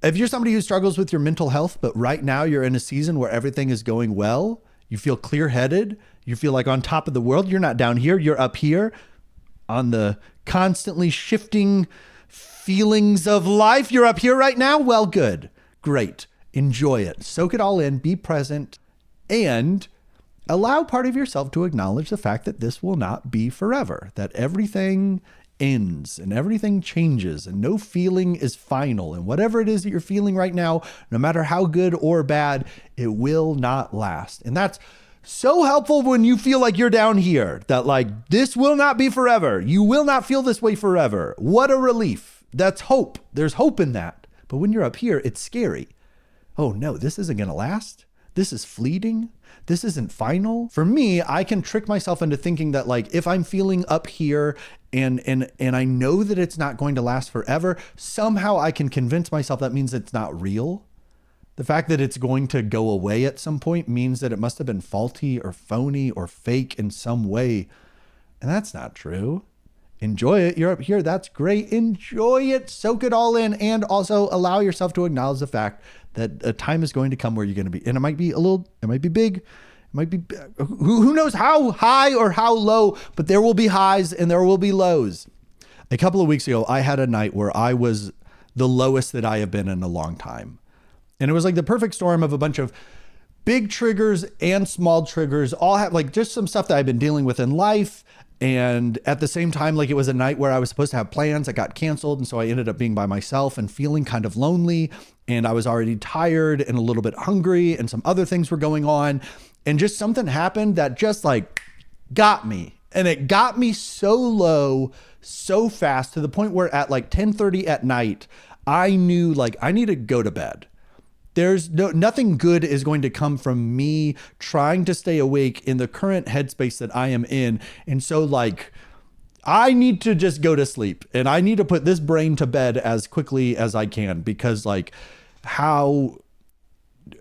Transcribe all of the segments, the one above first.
if you're somebody who struggles with your mental health, but right now you're in a season where everything is going well, you feel clear-headed, you feel like on top of the world, you're not down here, you're up here on the constantly shifting feelings of life. You're up here right now. Well, good. Great. Enjoy it. Soak it all in. Be present and allow part of yourself to acknowledge the fact that this will not be forever, that everything ends and everything changes and no feeling is final. And whatever it is that you're feeling right now, no matter how good or bad, it will not last. And that's so helpful when you feel like you're down here, that like this will not be forever. You will not feel this way forever. What a relief. That's hope. There's hope in that. But when you're up here, it's scary. Oh no, this isn't going to last. This is fleeting. This isn't final. For me, I can trick myself into thinking that like if I'm feeling up here and I know that it's not going to last forever, somehow I can convince myself that means it's not real. The fact that it's going to go away at some point means that it must have been faulty or phony or fake in some way. And that's not true. Enjoy it. You're up here. That's great. Enjoy it. Soak it all in. And also allow yourself to acknowledge the fact that a time is going to come where you're going to be. And it might be it might be big. It might be, who knows how high or how low, but there will be highs and there will be lows. A couple of weeks ago, I had a night where I was the lowest that I have been in a long time. And it was like the perfect storm of a bunch of big triggers and small triggers, all have like just some stuff that I've been dealing with in life. And at the same time, like it was a night where I was supposed to have plans that got canceled. And so I ended up being by myself and feeling kind of lonely. And I was already tired and a little bit hungry and some other things were going on. And just something happened that just like got me. And it got me so low, so fast to the point where at like 10:30 at night, I knew like I need to go to bed. There's nothing good is going to come from me trying to stay awake in the current headspace that I am in. And so like, I need to just go to sleep and I need to put this brain to bed as quickly as I can, because like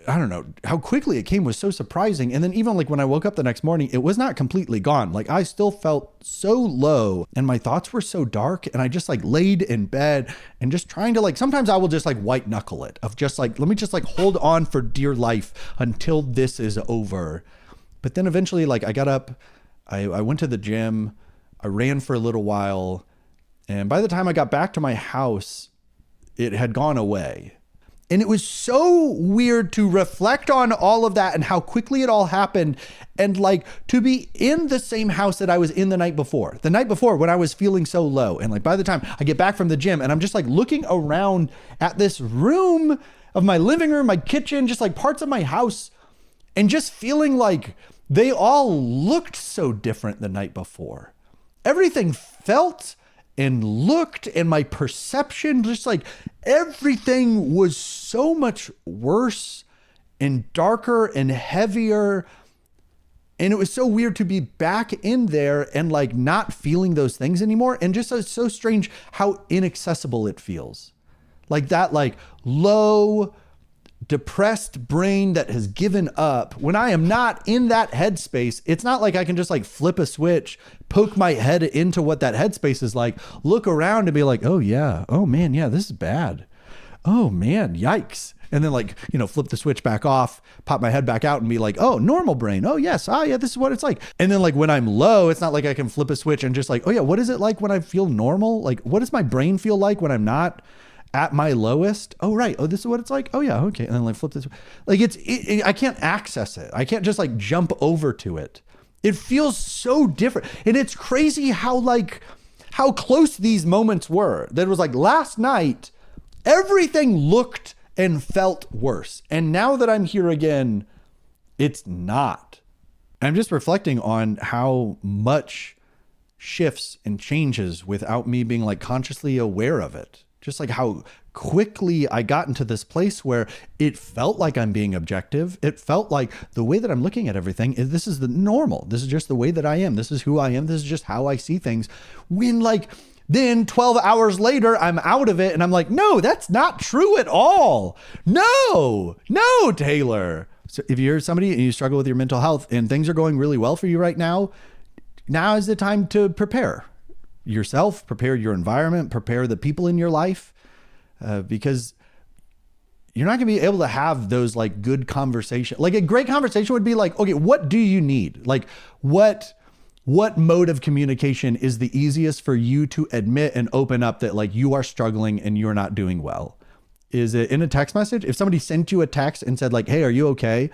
I don't know, how quickly it came was so surprising. And then even like when I woke up the next morning, it was not completely gone. Like I still felt so low and my thoughts were so dark, and I just like laid in bed and just trying to like, sometimes I will just like white knuckle it of just like, let me just like hold on for dear life until this is over. But then eventually like I got up, I went to the gym, I ran for a little while. And by the time I got back to my house, it had gone away. And it was so weird to reflect on all of that and how quickly it all happened. And like to be in the same house that I was in the night before when I was feeling so low. And like by the time I get back from the gym and I'm just like looking around at this room of my living room, my kitchen, just like parts of my house, and just feeling like they all looked so different the night before. Everything felt and looked, and my perception, just like everything was so much worse and darker and heavier. And it was so weird to be back in there and like not feeling those things anymore. And just so strange how inaccessible it feels. Like that, like low, depressed brain that has given up. When I am not in that headspace, it's not like I can just like flip a switch, poke my head into what that headspace is like, look around and be like, oh yeah, oh man, yeah, this is bad. Oh man, yikes. And then like, flip the switch back off, pop my head back out and be like, oh, normal brain. Oh yes. Oh yeah, this is what it's like. And then like when I'm low, it's not like I can flip a switch and just like, oh yeah, what is it like when I feel normal? Like what does my brain feel like when I'm not at my lowest? Oh, right. Oh, this is what it's like. Oh yeah. Okay. And then like flip this. Like I can't access it. I can't just like jump over to it. It feels so different. And it's crazy how close these moments were. That it was like last night, everything looked and felt worse. And now that I'm here again, it's not. I'm just reflecting on how much shifts and changes without me being like consciously aware of it. Just like how quickly I got into this place where it felt like I'm being objective. It felt like the way that I'm looking at everything is this is the normal. This is just the way that I am. This is who I am. This is just how I see things. When like then 12 hours later, I'm out of it and I'm like, no, that's not true at all. No, Taylor. So if you're somebody and you struggle with your mental health and things are going really well for you right now, now is the time to prepare yourself, prepare your environment, prepare the people in your life, because you're not going to be able to have those like good conversation. Like a great conversation would be like, okay, what do you need? Like what mode of communication is the easiest for you to admit and open up that like you are struggling and you're not doing well? Is it in a text message? If somebody sent you a text and said like, hey, are you okay?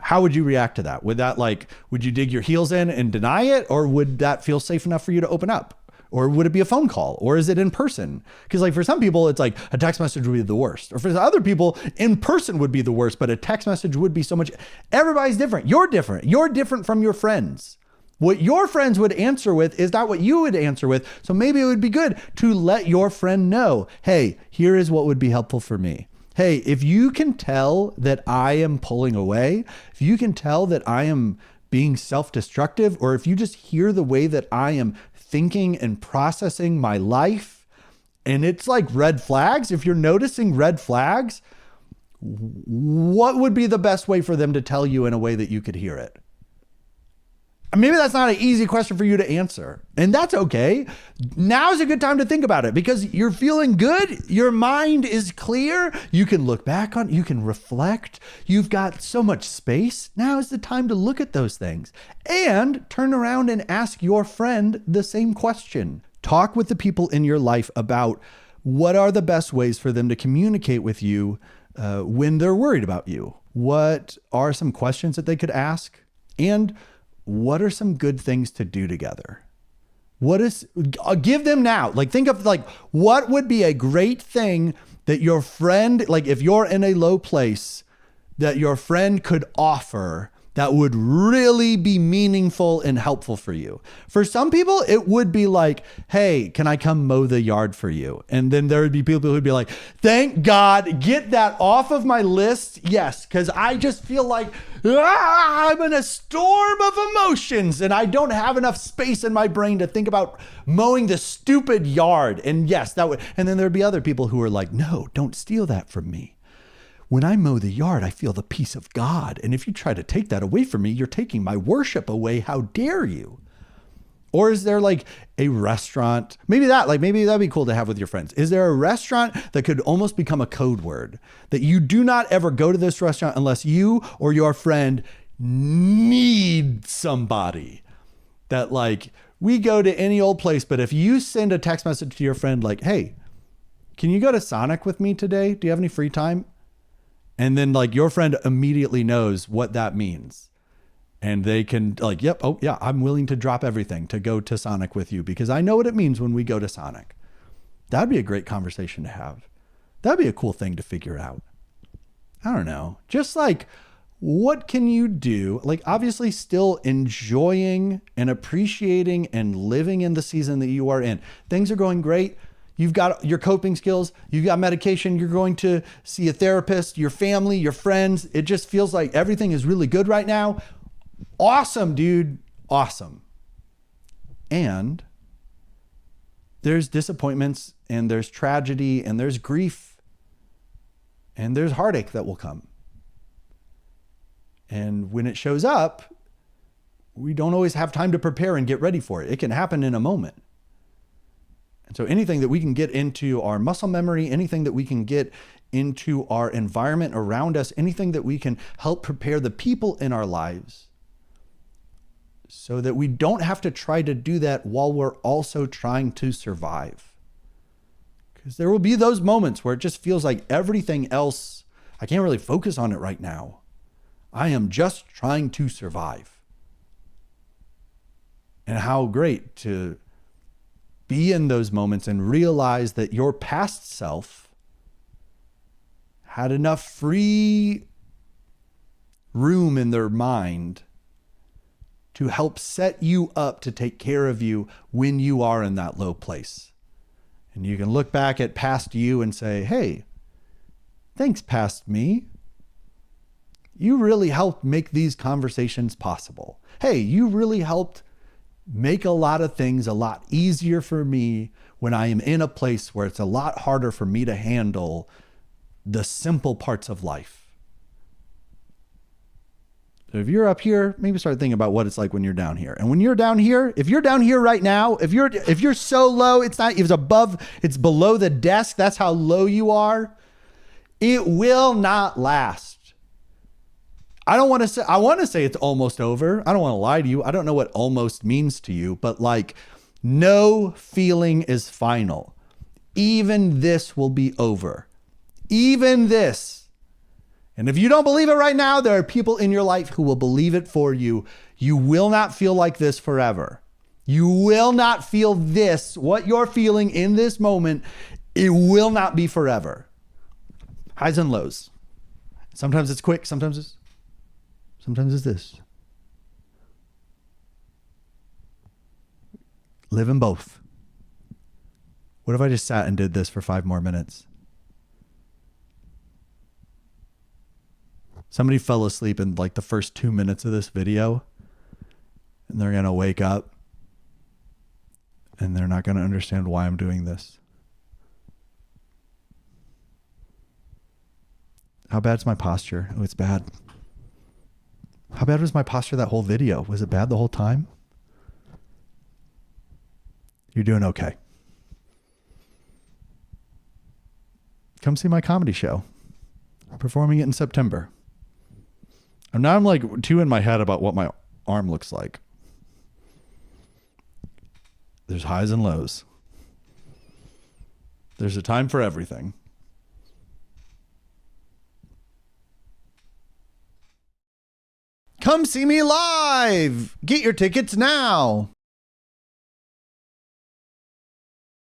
How would you react to that? Would you dig your heels in and deny it? Or would that feel safe enough for you to open up? Or would it be a phone call? Or is it in person? Because like for some people, it's like a text message would be the worst. Or for other people, in person would be the worst, but a text message would be so much. Everybody's different. You're different. You're different from your friends. What your friends would answer with is not what you would answer with. So maybe it would be good to let your friend know, hey, here is what would be helpful for me. Hey, if you can tell that I am pulling away, if you can tell that I am being self-destructive, or if you just hear the way that I am thinking and processing my life, and it's like red flags, if you're noticing red flags, what would be the best way for them to tell you in a way that you could hear it? Maybe that's not an easy question for you to answer, and that's okay. Now's a good time to think about it because you're feeling good. Your mind is clear. You can look back on, you can reflect. You've got so much space. Now is the time to look at those things and turn around and ask your friend the same question. Talk with the people in your life about what are the best ways for them to communicate with you when they're worried about you. What are some questions that they could ask? And what are some good things to do together? Give them now. Like think of like, what would be a great thing that your friend, like if you're in a low place, that your friend could offer that would really be meaningful and helpful for you. For some people, it would be like, hey, can I come mow the yard for you? And then there would be people who'd be like, thank God, get that off of my list. Yes, because I just feel like I'm in a storm of emotions and I don't have enough space in my brain to think about mowing the stupid yard. And yes, that would, and then there'd be other people who are like, no, don't steal that from me. When I mow the yard, I feel the peace of God. And if you try to take that away from me, you're taking my worship away. How dare you? Or is there like a restaurant? Maybe that'd be cool to have with your friends. Is there a restaurant that could almost become a code word that you do not ever go to this restaurant unless you or your friend need somebody? That like, we go to any old place, but if you send a text message to your friend like, hey, can you go to Sonic with me today? Do you have any free time? And then like your friend immediately knows what that means. And they can like, yep, oh yeah, I'm willing to drop everything to go to Sonic with you because I know what it means when we go to Sonic. That'd be a great conversation to have. That'd be a cool thing to figure out. I don't know. Just like, what can you do? Like obviously still enjoying and appreciating and living in the season that you are in. Things are going great. You've got your coping skills, you've got medication, you're going to see a therapist, your family, your friends. It just feels like everything is really good right now. Awesome, dude. Awesome. And there's disappointments and there's tragedy and there's grief and there's heartache that will come. And when it shows up, we don't always have time to prepare and get ready for it. It can happen in a moment. And so anything that we can get into our muscle memory, anything that we can get into our environment around us, anything that we can help prepare the people in our lives so that we don't have to try to do that while we're also trying to survive. Because there will be those moments where it just feels like everything else, I can't really focus on it right now. I am just trying to survive. And how great to be in those moments and realize that your past self had enough free room in their mind to help set you up to take care of you when you are in that low place. And you can look back at past you and say, hey, thanks, past me. You really helped make these conversations possible. Hey, you really helped make a lot of things a lot easier for me when I am in a place where it's a lot harder for me to handle the simple parts of life. So if you're up here, maybe start thinking about what it's like when you're down here. And when you're down here, if you're down here right now, if you're so low, it's below the desk, that's how low you are. It will not last. I want to say it's almost over. I don't want to lie to you. I don't know what almost means to you, but like, no feeling is final. Even this will be over. Even this. And if you don't believe it right now, there are people in your life who will believe it for you. You will not feel like this forever. You will not feel this, what you're feeling in this moment. It will not be forever. Highs and lows. Sometimes it's quick. Sometimes it's this. Live in both. What if I just sat and did this for 5 more minutes? Somebody fell asleep in like the first 2 minutes of this video, and they're going to wake up and they're not going to understand why I'm doing this. How bad's my posture? Oh, it's bad. How bad was my posture that whole video? Was it bad the whole time? You're doing okay. Come see my comedy show. I'm performing it in September. And now I'm like too in my head about what my arm looks like. There's highs and lows. There's a time for everything. Come see me live. Get your tickets now.